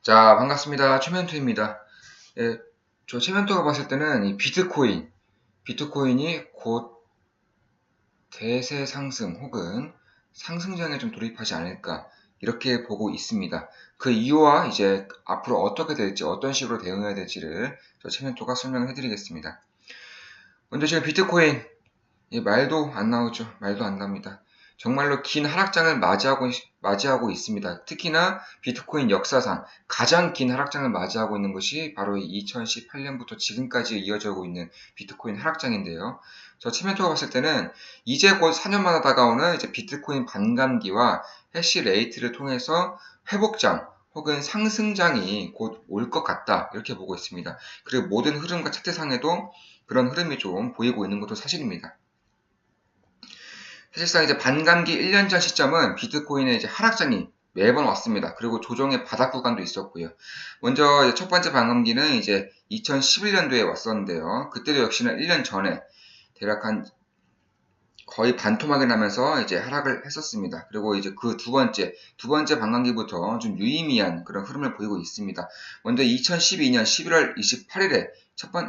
자, 반갑습니다. 최면토입니다. 예, 저 최면토가 봤을 때는 이 비트코인이 곧 대세 상승 혹은 상승장에 좀 돌입하지 않을까 이렇게 보고 있습니다. 그 이유와 이제 앞으로 어떻게 될지 어떤 식으로 대응해야 될지를 저 최면토가 설명을 해드리겠습니다. 먼저 지금 비트코인 말도 안 나오죠. 말도 안 납니다. 정말로 긴 하락장을 맞이하고 있습니다. 특히나 비트코인 역사상 가장 긴 하락장을 맞이하고 있는 것이 바로 2018년부터 지금까지 이어져 오고 있는 비트코인 하락장인데요. 저 치멘토가 봤을 때는 이제 곧 4년마다 다가오는 이제 비트코인 반감기와 해시 레이트를 통해서 회복장 혹은 상승장이 곧 올 것 같다 이렇게 보고 있습니다. 그리고 모든 흐름과 차트상에도 그런 흐름이 좀 보이고 있는 것도 사실입니다. 사실상 이제 반감기 1년 전 시점은 비트코인의 이제 하락장이 매번 왔습니다. 그리고 조정의 바닥 구간도 있었고요. 먼저 첫 번째 반감기는 이제 2011년도에 왔었는데요. 그때도 역시나 1년 전에 대략 한 거의 반토막이 나면서 이제 하락을 했었습니다. 그리고 이제 그 두 번째 반감기부터 좀 유의미한 그런 흐름을 보이고 있습니다. 먼저 2012년 11월 28일에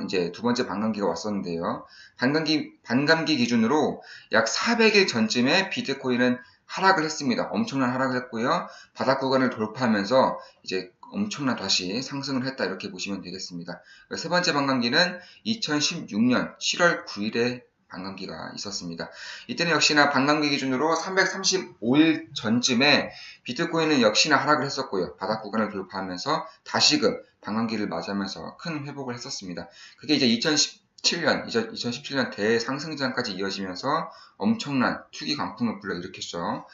이제 두 번째 반감기가 왔었는데요. 반감기 기준으로 약 400일 전쯤에 비트코인은 하락을 했습니다. 엄청난 하락을 했고요. 바닥 구간을 돌파하면서 이제 엄청난 다시 상승을 했다 이렇게 보시면 되겠습니다. 세 번째 반감기는 2016년 7월 9일에 반감기가 있었습니다. 이때는 역시나 반감기 기준으로 335일 전쯤에 비트코인은 역시나 하락을 했었고요. 바닥 구간을 돌파하면서 다시금 반감기를 맞이하면서 큰 회복을 했었습니다. 그게 이제 2017년 대상승장까지 이어지면서 엄청난 투기 강풍을 불러일으켰죠.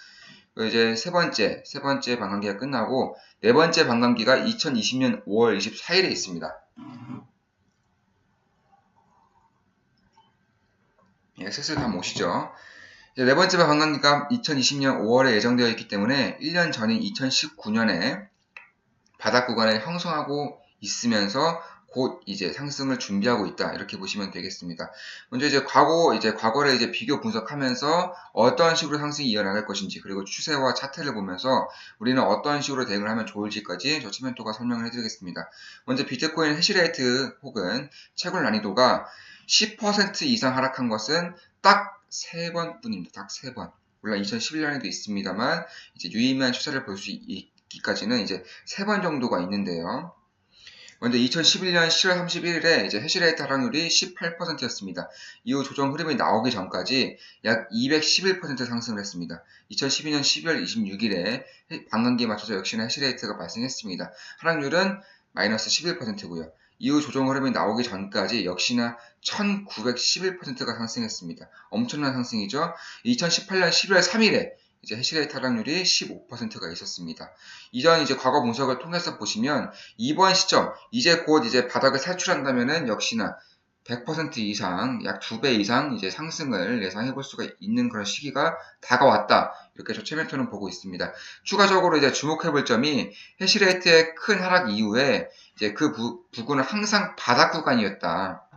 이제 세 번째 반감기가 끝나고 네 번째 반감기가 2020년 5월 24일에 있습니다. 예, 슬슬 다 모시죠. 네 번째 반감기가 2020년 5월에 예정되어 있기 때문에 1년 전인 2019년에 바닥 구간을 형성하고 있으면서 곧 이제 상승을 준비하고 있다 이렇게 보시면 되겠습니다. 먼저 과거를 이제 비교 분석하면서 어떤 식으로 상승이 이어나갈 것인지 그리고 추세와 차트를 보면서 우리는 어떤 식으로 대응을 하면 좋을지까지 저 치멘토가 설명을 해드리겠습니다. 먼저 비트코인 해시레이트 혹은 채굴 난이도가 10% 이상 하락한 것은 딱 3번뿐입니다. 딱 3번. 물론 2011년에도 있습니다만 이제 유의미한 추세를 볼 수 있기까지는 이제 3번 정도가 있는데요. 먼저 2011년 10월 31일에 이제 해시레이트 하락률이 18%였습니다. 이후 조정 흐름이 나오기 전까지 약 211% 상승을 했습니다. 2012년 12월 26일에 반감기에 맞춰서 역시나 해시레이트가 발생했습니다. 하락률은 마이너스 11%고요. 이후 조정 흐름이 나오기 전까지 역시나 1911%가 상승했습니다. 엄청난 상승이죠. 2018년 11월 3일에 이제 해시레이트 하락률이 15%가 있었습니다. 이전 이제 과거 분석을 통해서 보시면 이번 시점 이제 곧 이제 바닥을 탈출한다면은 역시나 100% 이상 약 2배 이상 이제 상승을 예상해 볼 수가 있는 그런 시기가 다가왔다. 이렇게 저 최면토는 보고 있습니다. 추가적으로 이제 주목해 볼 점이 해시레이트의 큰 하락 이후에 이제 그 부근은 항상 바닥 구간이었다.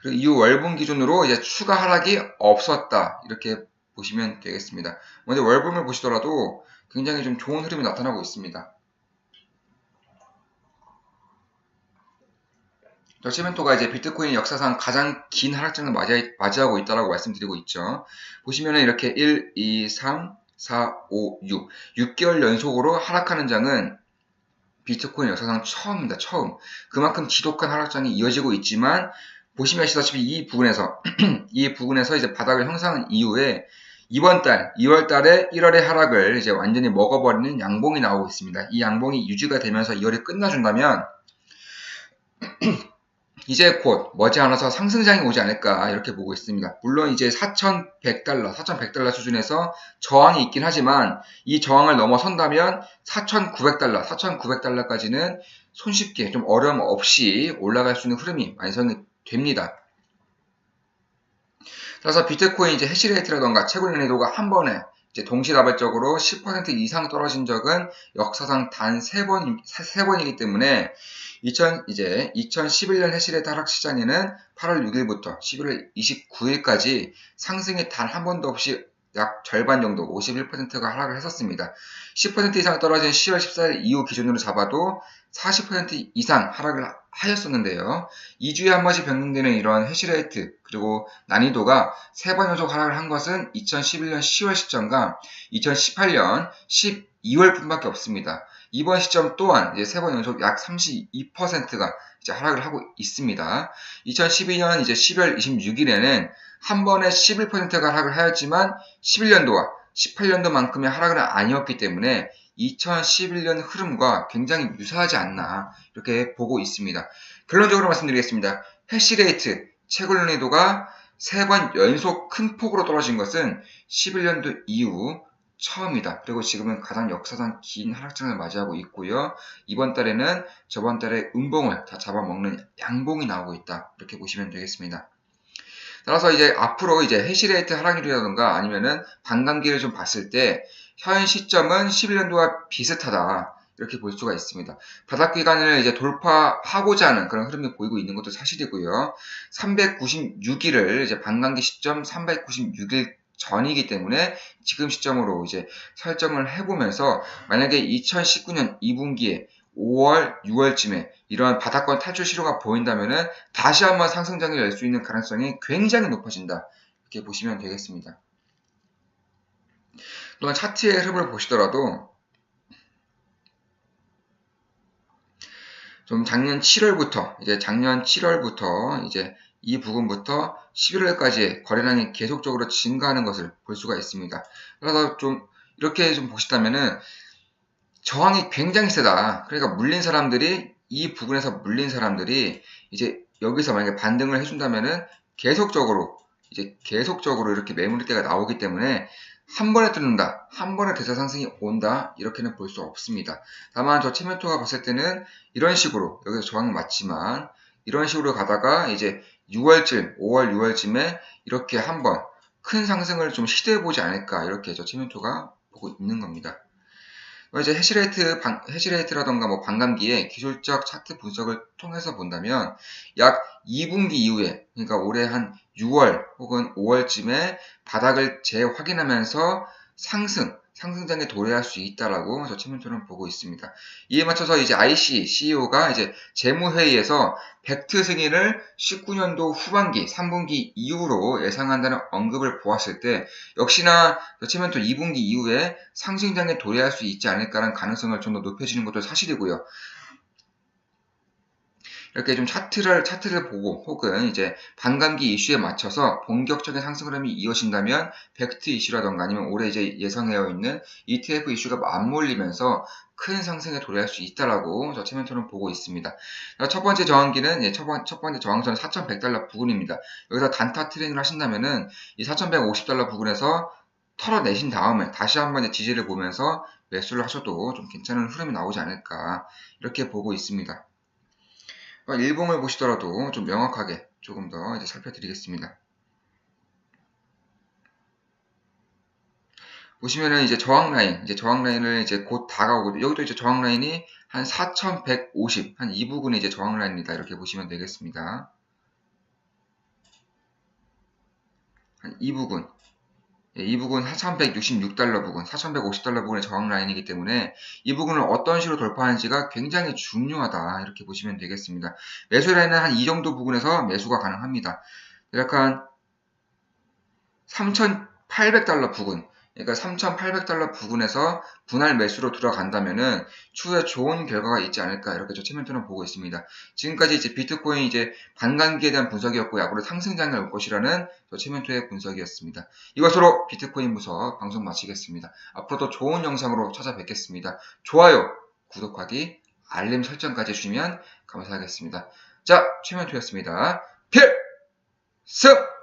그리고 이후 월봉 기준으로 이제 추가 하락이 없었다. 이렇게 보시면 되겠습니다. 먼저 월봉을 보시더라도 굉장히 좀 좋은 흐름이 나타나고 있습니다. 저 시멘토가 이제 비트코인 역사상 가장 긴 하락장을 맞이하고 있다고 말씀드리고 있죠. 보시면은 이렇게 1, 2, 3, 4, 5, 6. 6개월 연속으로 하락하는 장은 비트코인 역사상 처음입니다. 처음. 그만큼 지독한 하락장이 이어지고 있지만 보시면 아시다시피 이 부분에서 이제 바닥을 형성한 이후에 이번 달 2월 달에 1월의 하락을 이제 완전히 먹어버리는 양봉이 나오고 있습니다. 이 양봉이 유지가 되면서 2월이 끝나준다면 이제 곧 머지않아서 상승장이 오지 않을까 이렇게 보고 있습니다. 물론 이제 4,100달러 수준에서 저항이 있긴 하지만 이 저항을 넘어선다면 4,900달러까지는 손쉽게 좀 어려움 없이 올라갈 수 있는 흐름이 완성이 됩니다. 따라서 비트코인 이제 해시레이트라던가 채굴 난이도가 한 번에 이제 동시다발적으로 10% 이상 떨어진 적은 역사상 단 3번이기 때문에 2011년 해시레이트 하락 시장에는 8월 6일부터 11월 29일까지 상승이 단 한 번도 없이 약 절반 정도 51%가 하락을 했었습니다. 10% 이상 떨어진 10월 14일 이후 기준으로 잡아도 40% 이상 하락을 하였었는데요. 2주에 한 번씩 변동되는 이런 해시레이트 그리고 난이도가 3번 연속 하락을 한 것은 2011년 10월 시점과 2018년 12월뿐밖에 없습니다. 이번 시점 또한 이제 3번 연속 약 32%가 이제 하락을 하고 있습니다. 2012년 이제 10월 26일에는 한 번에 11%가 하락을 하였지만 11년도와 18년도만큼의 하락은 아니었기 때문에 2011년 흐름과 굉장히 유사하지 않나 이렇게 보고 있습니다. 결론적으로 말씀드리겠습니다. 해시레이트 채굴 난이도가 3번 연속 큰 폭으로 떨어진 것은 11년도 이후 처음이다. 그리고 지금은 가장 역사상 긴 하락장을 맞이하고 있고요. 이번 달에는 저번 달에 음봉을 다 잡아먹는 양봉이 나오고 있다. 이렇게 보시면 되겠습니다. 따라서 이제 앞으로 이제 해시레이트 하락률이라든가 아니면은 반감기를 좀 봤을 때 현 시점은 11년도와 비슷하다. 이렇게 볼 수가 있습니다. 바닥 기간을 이제 돌파하고자 하는 그런 흐름이 보이고 있는 것도 사실이고요. 396일을 이제 반감기 시점 396일 전이기 때문에 지금 시점으로 이제 설정을 해보면서 만약에 2019년 2분기에 5월, 6월쯤에 이러한 바닥권 탈출 시도가 보인다면은 다시 한번 상승장을 열 수 있는 가능성이 굉장히 높아진다. 이렇게 보시면 되겠습니다. 또한 차트의 흐름을 보시더라도 좀 작년 7월부터 이제 이 부분부터 11월까지 거래량이 계속적으로 증가하는 것을 볼 수가 있습니다. 그래서 좀 이렇게 좀 보시다면은 저항이 굉장히 세다. 그러니까 이 부분에서 물린 사람들이 이제 여기서 만약에 반등을 해준다면은 계속적으로 이렇게 매물대가 나오기 때문에 한 번에 뚫는다, 한 번에 대차 상승이 온다 이렇게는 볼 수 없습니다. 다만 저 체면토가 봤을 때는 이런 식으로 여기서 저항이 맞지만 이런 식으로 가다가 이제 5월, 6월쯤에 이렇게 한번 큰 상승을 좀 시도해보지 않을까 이렇게 저 체면토가 보고 있는 겁니다. 이제 해시레이트라던가 뭐 반감기의 기술적 차트 분석을 통해서 본다면 약 2분기 이후에 그러니까 올해 한 6월 혹은 5월쯤에 바닥을 재확인하면서 상승장에 도래할 수 있다라고 저 측면토는 보고 있습니다. 이에 맞춰서 이제 IC CEO가 이제 재무회의에서 벡트 승인을 19년도 후반기 3분기 이후로 예상한다는 언급을 보았을 때 역시나 저 측면토 2분기 이후에 상승장에 도래할 수 있지 않을까라는 가능성을 좀 더 높여지는 것도 사실이고요. 이렇게 좀 차트를 보고 혹은 이제 반감기 이슈에 맞춰서 본격적인 상승 흐름이 이어진다면 벡트 이슈라던가 아니면 올해 이제 예상되어 있는 ETF 이슈가 맞물리면서 큰 상승에 도래할 수 있다라고 저 체면토는 보고 있습니다. 첫 번째 저항기는 첫 번째 저항선은 4,100달러 부근입니다. 여기서 단타 트레이딩을 하신다면은 이 4,150달러 부근에서 털어내신 다음에 다시 한번 지지를 보면서 매수를 하셔도 좀 괜찮은 흐름이 나오지 않을까 이렇게 보고 있습니다. 일봉을 보시더라도 좀 명확하게 조금 더 이제 살펴드리겠습니다. 보시면은 이제 저항 라인을 이제 곧 다가오거든요. 여기도 이제 저항 라인이 한 4,150, 한 이 부분이 이제 저항 라인이다. 이렇게 보시면 되겠습니다. 한 이 부분. 이 부분 4,166달러 부분, 4,150달러 부분의 저항 라인이기 때문에 이 부분을 어떤 식으로 돌파하는지가 굉장히 중요하다. 이렇게 보시면 되겠습니다. 매수 라인은 한 이 정도 부분에서 매수가 가능합니다. 약간 3,800달러 부근, 그러니까 3,800달러 부근에서 분할 매수로 들어간다면은 추후에 좋은 결과가 있지 않을까 이렇게 저 체면토는 보고 있습니다. 지금까지 이제 비트코인 이제 반감기에 대한 분석이었고 앞으로 상승장을 올 것이라는 저 체면토의 분석이었습니다. 이것으로 비트코인 분석 방송 마치겠습니다. 앞으로도 좋은 영상으로 찾아뵙겠습니다. 좋아요, 구독하기, 알림 설정까지 해주시면 감사하겠습니다. 자, 체면토였습니다. 필승!